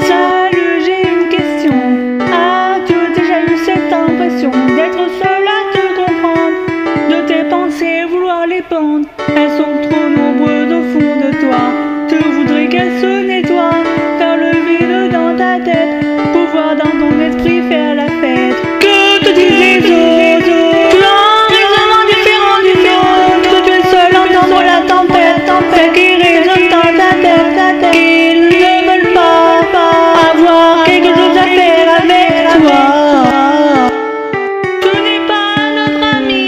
Salut, j'ai une question. As-tu déjà eu cette impression d'être seul à te comprendre, de tes pensées vouloir les pendre? Elles sont trop nombreuses au fond de toi. Tu voudrais qu'elles se nettoient, faire le vide dans ta tête, pouvoir dans ton esprit faire la fête. Que te disent les autres? Tu as un raisonnement différent du nôtre, que tu es seul à entendre la tempête, celle qui résonne dans ta tête. Ils ne veulent pas avoir quelque chose à faire avec toi. Tu n'es pas notre ami,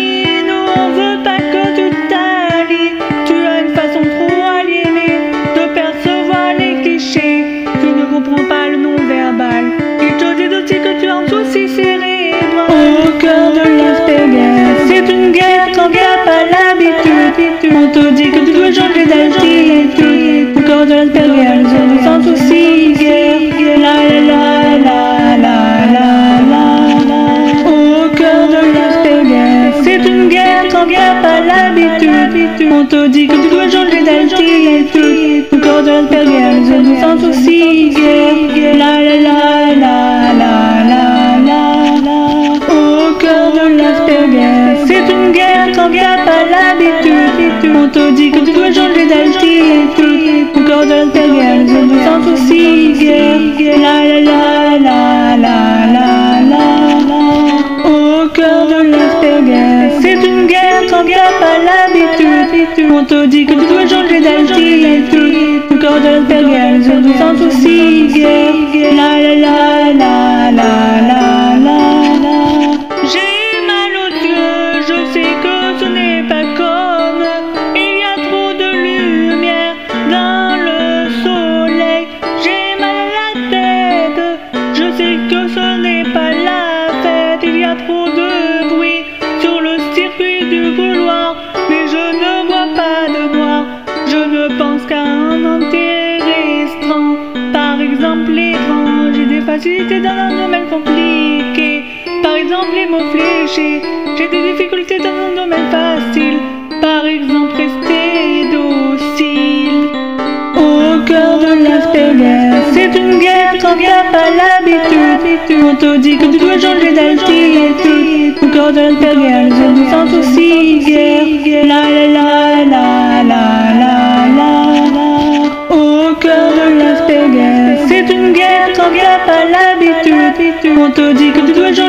nous on veut pas que tu t'allies. Tu as une façon trop aliénée de percevoir les clichés. Tu ne comprends pas le non-verbal. Ils te disent aussi que tu as un souci cérébral. Au cœur de l'iceberg, c'est une guerre quand t'as pas l'habitude. On te dit que tu dois changer d'attitude. Au cœur de l'iceberg, sans souci, guerre. La la la la la la la. Au cœur de l'iceberg, c'est une guerre quand t'as pas l'habitude. On te dit que tu dois changer d'attitude. Au cœur de l'iceberg, sans souci, guerre. La la la la la la la. Au cœur de l'iceberg, c'est une guerre quand t'as pas l'habitude. On te dit que tu dois changer d'attitude. Au cœur de l'iceberg, sans souci, guerre. La la la la la la la. Au cœur de l'iceberg, c'est une guerre quand t'as pas l'habitude. On te dit que tu dois changer d'attitude. Au cœur de l'iceberg, sans souci, guerre. La la la la la la la. J'ai mal aux yeux, je sais que ce n'est pas comme. Il y a trop de lumière dans le soleil. J'ai mal à la tête, je sais que ce n'est pas la fête. Il y a trop de bruit sur le circuit du couloir, mais je ne vois pas de noir. Je ne pense qu'à un entier restreint. Par exemple les grands, j'ai des facilités dans un domaine compliqué. Par exemple les mots fléchés, j'ai des difficultés dans un domaine facile. Par exemple rester docile. Au cœur de l'iceberg, c'est une guerre quand t'as pas l'habitude. On te dit que tu dois changer d'attitude. Au cœur de l'iceberg, sans souci, guerre. La la la la la la la. Au cœur de l'iceberg, c'est une guerre quand t'as pas l'habitude. On te dit que tu dois changer